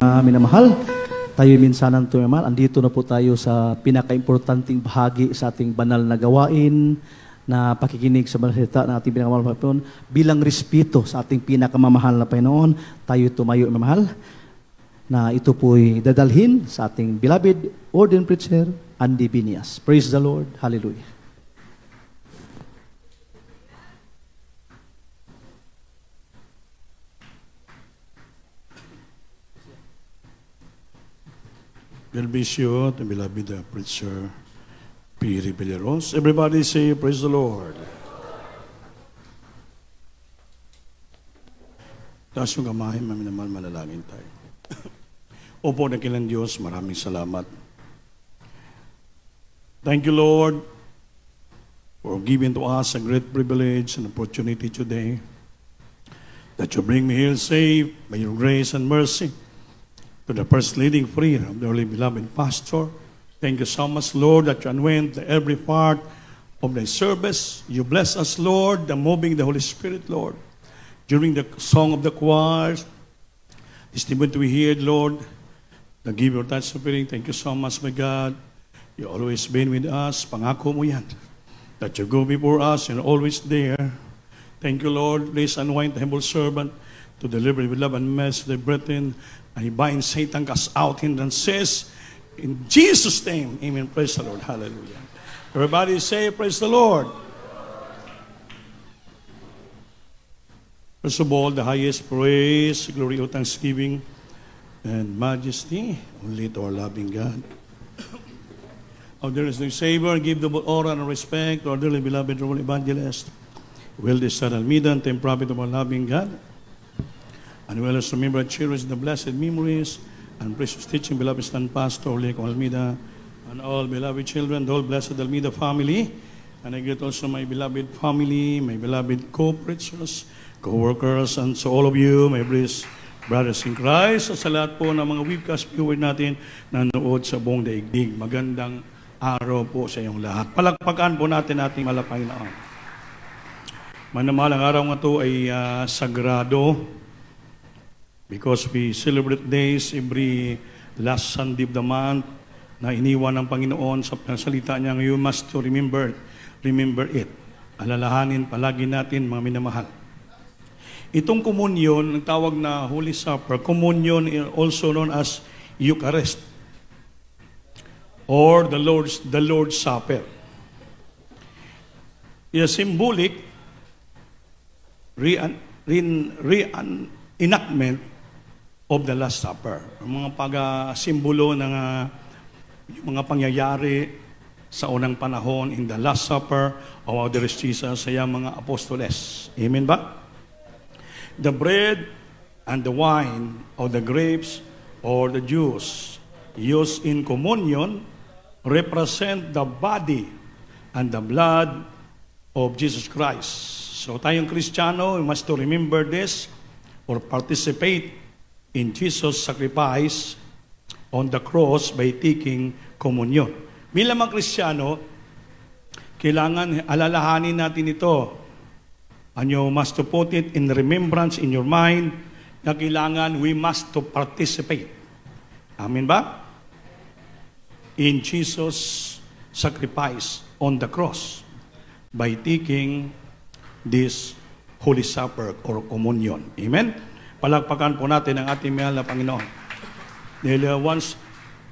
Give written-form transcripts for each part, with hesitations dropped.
Minamahal, tayo minsanan tumamal. Andito na po tayo sa pinaka-importanting bahagi sa ating banal na gawain na pakikinig sa banal na salita ng ating pinakamamahal na Panginoon. Bilang respeto sa ating pinakamamahal na Panginoon, tayo tumayo, mamahal, na ito po'y dadalhin sa ating beloved ordained preacher, Andy Binias. Praise the Lord. Hallelujah. God bless you, the beloved preacher, P. Riberos. Everybody say, praise the Lord. Taas yung kamay, naman manalangin tayo. Opo, nakilang Diyos, maraming salamat. Thank you, Lord, for giving to us a great privilege and opportunity today that you bring me here safe by your grace and mercy. To the first leading prayer of the holy beloved pastor. Thank you so much, Lord, that you anoint every part of the service. You bless us, Lord, the moving the Holy Spirit, Lord. During the song of the choirs, this moment we heard, Lord, the give your touch spirit. Thank you so much, my God. You always been with us. Pangako mo yan. That you go before us and always there. Thank you, Lord. Please anoint the humble servant to deliver with love and mercy the brethren. And he binds Satan, cast out hindrances. In Jesus' name, amen. Praise the Lord. Hallelujah. Everybody say, praise the Lord. First of all, the highest praise, glory, or thanksgiving, and majesty only to our loving God. Our dearest Savior, give the honor and respect to our dearly beloved Roman evangelist, Wilde San Almeida, and prophet of our loving God. And we will also remember and cherish the blessed memories and precious teaching, beloved Stan Pastor, Leko Almeida, and all beloved children, the whole blessed Almeida family. And I greet also my beloved family, my beloved co-preachers, co-workers, and so all of you, my brothers in Christ, sa lahat po ng mga webcast viewer natin na nanood sa buong daigdig. Magandang araw po sa iyong lahat. Palakpakan po natin ating malapay na araw. Manamalang araw nga ito ay sagrado, because we celebrate days every last Sunday of the month na iniwan ng Panginoon sa salita niya. You must to remember it. Alalahanin palagi natin, mga minamahal. Itong komunyon, ang tawag na Holy Supper, komunyon also known as Eucharist or the Lord's Supper. Is symbolic reenactment of the Last Supper. Ang mga pag-simbolo ng mga pangyayari sa unang panahon in the Last Supper of our dear Jesus sa mga apostoles. Amen ba? The bread and the wine or the grapes or the juice used in communion represent the body and the blood of Jesus Christ. So tayong Kristiyano, we must to remember this or participate in Jesus' sacrifice on the cross by taking communion. Bilang mga Kristiyano, kailangan alalahanin natin ito. And you must to put it in remembrance in your mind na kailangan we must to participate. Amen ba? In Jesus' sacrifice on the cross by taking this Holy Supper or communion. Amen? Palagpakan po natin ang ating mahal na Panginoon. Dahil once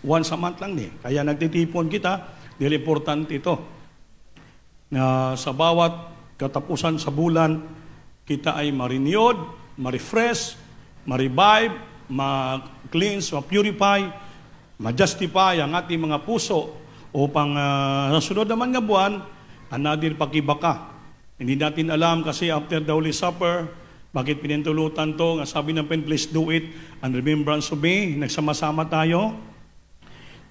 a month lang kaya nagtitipon kita, dahil importante ito. Na sa bawat katapusan sa bulan, kita ay ma-renewed, ma-refresh, ma-revive, ma-cleanse, ma-purify, ma-justify ang ating mga puso upang sa sunod naman nga buwan, another pakibaka. Hindi natin alam kasi after the Holy Supper, bakit pinintulutan to? Nga sabi ng pen, please do it and remembrance of me. Nagsama-sama tayo.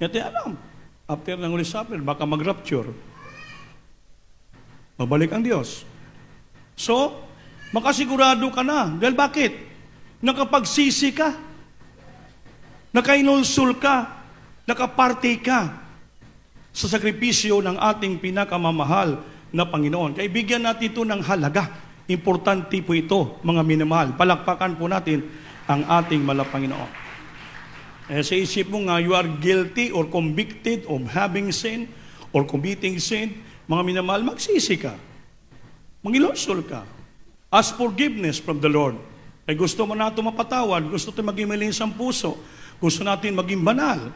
Yati alam, after ng Holy Supper, baka mag-rapture. Mabalik ang Diyos. So, makasigurado ka na. Dahil bakit? Nakapagsisi ka. Nakainulsul ka. Nakaparte ka sa sakripisyo ng ating pinakamamahal na Panginoon. Kaya bigyan natin ito ng halaga. Importante po ito, mga minamahal. Palakpakan po natin ang ating Panginoon. sa isip mo nga, you are guilty or convicted of having sin or committing sin, mga minamahal, magsisi ka. Mangilosol ka. Ask forgiveness from the Lord. Ay gusto mo na ito mapatawad, gusto natin maging malinis ang puso, gusto natin maging banal.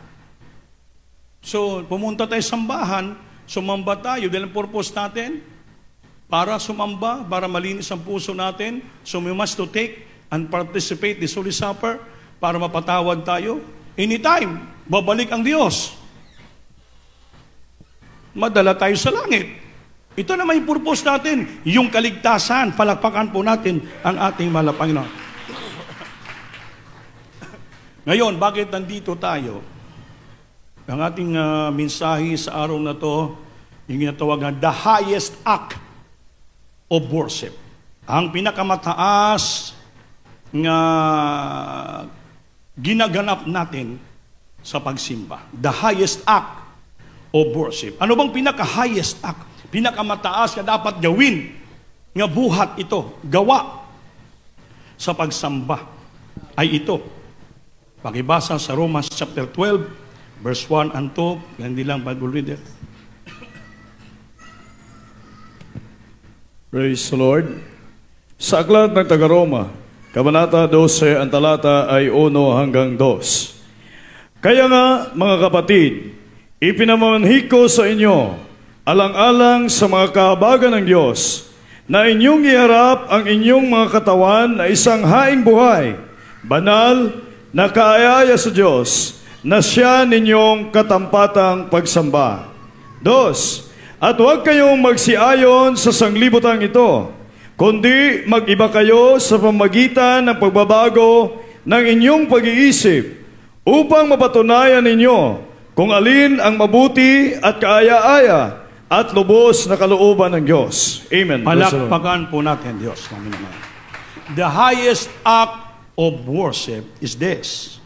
So, pumunta tayo sa sambahan, sumamba tayo, dahil ang purpose natin, para sumamba, para malinis ang puso natin, so we must to take and participate this Holy Supper, para mapatawad tayo. Anytime, babalik ang Diyos. Madala tayo sa langit. Ito naman yung purpose natin, yung kaligtasan, palakpakan po natin ang ating mahal na Panginoon. Ngayon, bakit nandito tayo? Ang ating mensahe sa araw na to, yung ginatawag na the highest act of worship. Ang pinakamataas nga ginaganap natin sa pagsimba. The highest act of worship. Ano bang pinaka-highest act? Pinakamataas na dapat gawin nga buhat ito, gawa sa pagsamba ay ito. Pakibasa sa Romans chapter 12, verse 1 and 2. Hindi lang Bible reader. Praise the Lord. Sa aklat ng taga-Roma, Kabanata 12, ang talata ay 1 hanggang 2. Kaya nga, mga kapatid, ipinamanhik ko sa inyo, alang-alang sa mga kahabagan ng Diyos, na inyong iharap ang inyong mga katawan na isang haing buhay, banal, na kaaya sa Diyos, na siya ninyong katampatang pagsamba. 2. At huwag kayong magsiayon sa sanglibutang ito, kundi mag-iba kayo sa pamagitan ng pagbabago ng inyong pag-iisip, upang mapatunayan ninyo kung alin ang mabuti at kaaya-aya at lubos na kalooban ng Diyos. Amen. Palakpakan po natin, Diyos. The highest act of worship is this.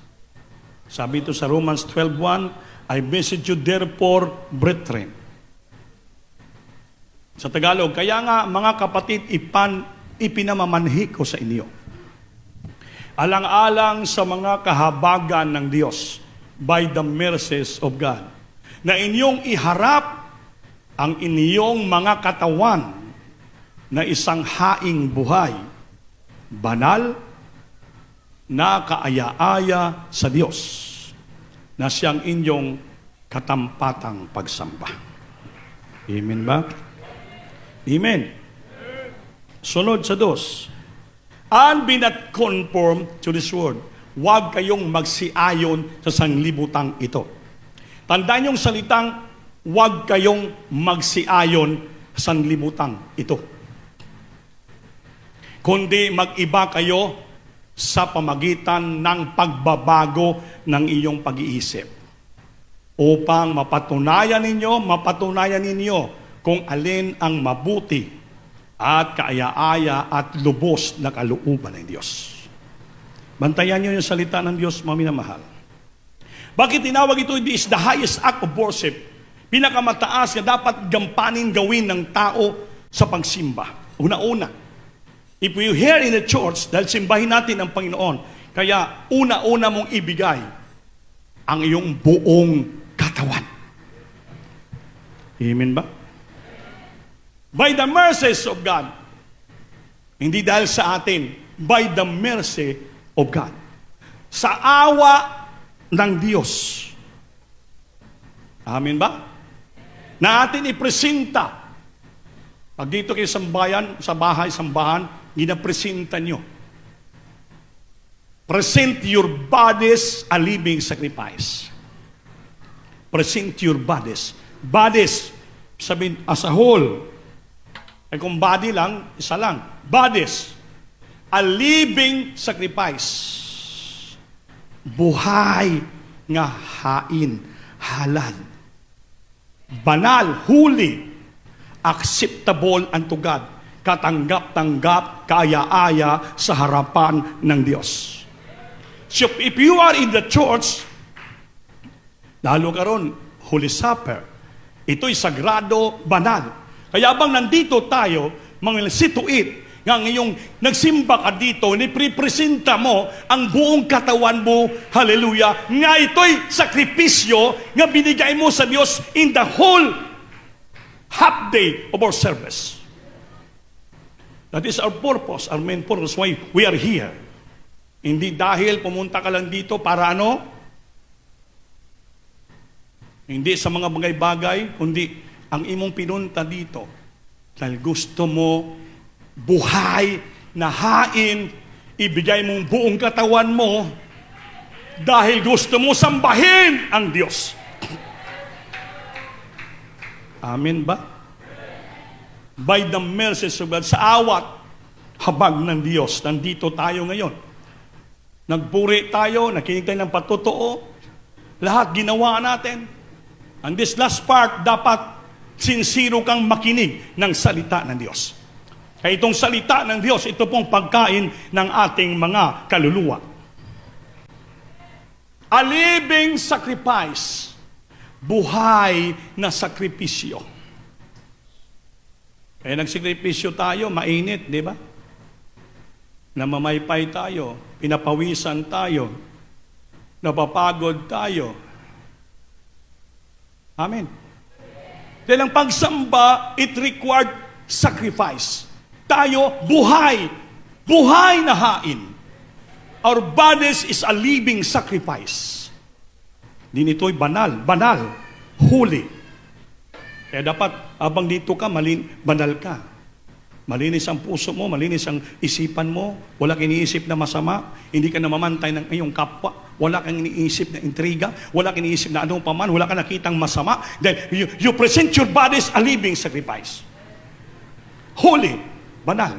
Sabi ito sa Romans 12:1, I message you therefore, brethren. Sa Tagalog, kaya nga mga kapatid, ipinamamanhi ko sa inyo. Alang-alang sa mga kahabagan ng Diyos, by the mercies of God, na inyong iharap ang inyong mga katawan na isang haing buhay, banal, na kaaya-aya sa Diyos, na siyang inyong katampatang pagsamba. Amen ba? Amen. Sunod sa 2. And be not conformed to this world. Huwag kayong magsiayon sa sanglibutang ito. Tandaan yung salitang, huwag kayong magsiayon sa sanglibutang ito. Kundi mag-iba kayo sa pamagitan ng pagbabago ng iyong pag-iisip. Upang mapatunayan ninyo kung alin ang mabuti at kaaya-aya at lubos na kalooban ng Diyos. Bantayan niyo yung salita ng Diyos, mga minamahal. Bakit tinawag ito, this is the highest act of worship? Pinakamataas na dapat gampanin gawin ng tao sa pagsimba. Una-una, if we here in the church, dahil simbahin natin ang Panginoon, kaya una-una mong ibigay ang iyong buong katawan. Amen ba? By the mercies of God. Hindi dahil sa atin, by the mercy of God. Sa awa ng Diyos. Amen ba? Na atin ipresenta. Pag dito kayo sa bahay-sambahan, ginapresenta nyo. Present your bodies a living sacrifice. Present your bodies. Bodies, sabihin, as a whole. Ay kung body lang, isa lang. Bodies. A living sacrifice. Buhay nga hain, halal. Banal, holy, acceptable unto God. Katanggap-tanggap, kaaya-aya sa harapan ng Diyos. So if you are in the church, lalo karon, Holy Supper, ito'y sagrado, banal. Kaya bang nandito tayo, mga to eat, nga ngayong nagsimba ka dito, niprepresenta mo ang buong katawan mo, hallelujah, nga ito'y sakripisyo nga binigay mo sa Diyos in the whole half day of our service. That is our purpose, our main purpose, why we are here. Hindi dahil pumunta ka lang dito para ano? Hindi sa mga bagay-bagay, kundi ang imong pinunta dito dahil gusto mo buhay na hain, ibigay mong buong katawan mo dahil gusto mo sambahin ang Diyos. Amen ba? By the mercies of God, sa awat habag ng Diyos, nandito tayo ngayon. Nagpuri tayo, nakinig tayo ng patotoo, lahat ginawa natin. And this last part, dapat sinsiro kang makinig ng salita ng Diyos. Kaya itong salita ng Diyos, ito pong pagkain ng ating mga kaluluwa. A living sacrifice, buhay na sakripisyo. Kaya nagsakripisyo tayo, mainit, di ba? Namamaypay tayo, pinapawisan tayo, napapagod tayo. Amen. Dahil ang pagsamba, it required sacrifice. Tayo, buhay na hain. Our bodies is a living sacrifice. Din ito'y banal, holy. Kaya dapat, abang dito ka, banal ka. Malinis ang puso mo, malinis ang isipan mo, wala kang iniisip na masama, hindi ka namamantay ng iyong kapwa, wala kang iniisip na intriga, wala kang iniisip na anong paman, wala kang nakitang masama. Then you present your body as a living sacrifice. Holy, banal.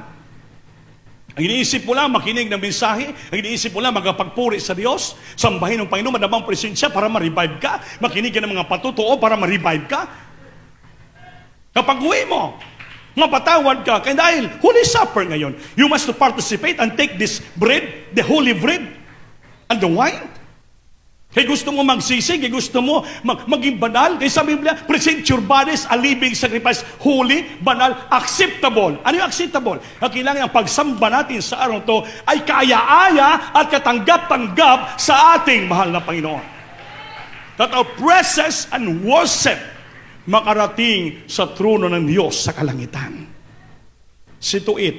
Ang iniisip mo lang, makinig ng mensahe. Ang iniisip mo lang, magpagpuri sa Diyos, sambahin ng Panginoon, madamang presensya para ma-revive ka, makinig ka ng mga patotoo para ma-revive ka. Kapag uwi mo, mapatawad ka. Kaya dahil Holy Supper ngayon, you must participate and take this bread, the holy bread, and the wine. Kaya gusto mo magsisi, kaya gusto mo maging banal. Kaya sa Biblia, present your bodies a living sacrifice, holy, banal, acceptable. Ano yung acceptable? Ang kailangan ang pagsamba natin sa araw to ay kaaya-aya at katanggap-tanggap sa ating mahal na Panginoon. That our praises and worship makarating sa trono ng Diyos sa kalangitan. Situit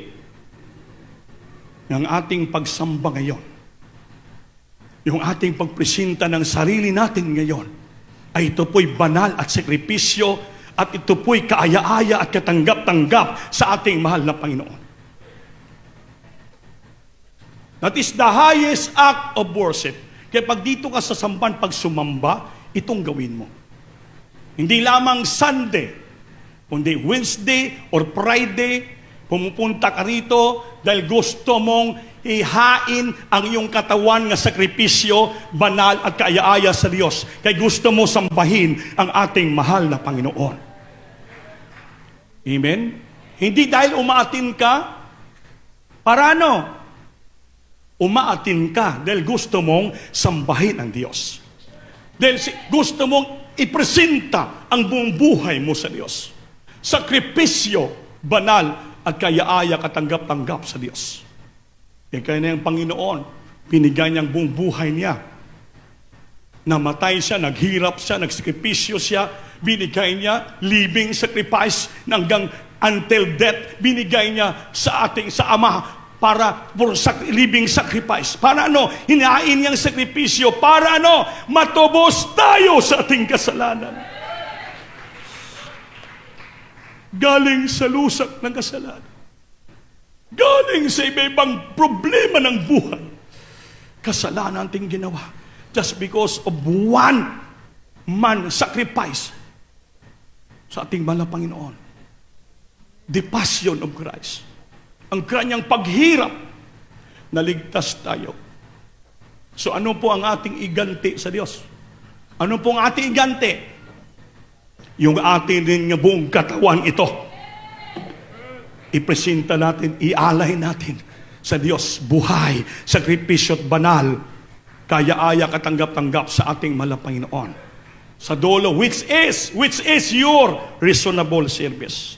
ng ating pagsamba ngayon, yung ating pagpresenta ng sarili natin ngayon, ay ito po'y banal at sakripisyo at ito po'y kaaya-aya at katanggap-tanggap sa ating mahal na Panginoon. That is the highest act of worship. Kaya pag dito ka sa sampan, pag sumamba, itong gawin mo. Hindi lamang Sunday, kundi Wednesday or Friday, pumupunta ka rito dahil gusto mong ihain ang iyong katawan nga sakripisyo, banal at kaaya-aya sa Diyos. Kaya gusto mo sambahin ang ating mahal na Panginoon. Amen? Hindi dahil umaatin ka, para ano? Umaatin ka dahil gusto mong sambahin ang Diyos. Dahil gusto mong ipresenta ang buong buhay mo sa Diyos. Sakripisyo, banal, at kaaya-aya katanggap-tanggap sa Diyos. Kaya na yung Panginoon, binigay niyang buong buhay niya. Namatay siya, naghirap siya, nagsakripisyo siya, binigay niya living sacrifice hanggang until death, binigay niya sa Ama para for living sacrifice. Para ano? Hinain niyang sakripisyo. Para ano? Matubos tayo sa ating kasalanan. Galing sa lusak ng kasalanan. Galing sa iba-ibang problema ng buhay. Kasalanan ating ginawa. Just because of one man sacrifice sa ating mahal na Panginoon. The passion of Christ. Ang kanyang paghirap, naligtas tayo. So ano po ang ating iganti sa Diyos? Ano po ang ating iganti? Yung ating rin buong katawan ito. Ipresenta natin, ialay natin sa Diyos, buhay, sakripisyo at banal, kaya-aya katanggap-tanggap sa ating mahal na Panginoon. Sa dolo, which is your reasonable service.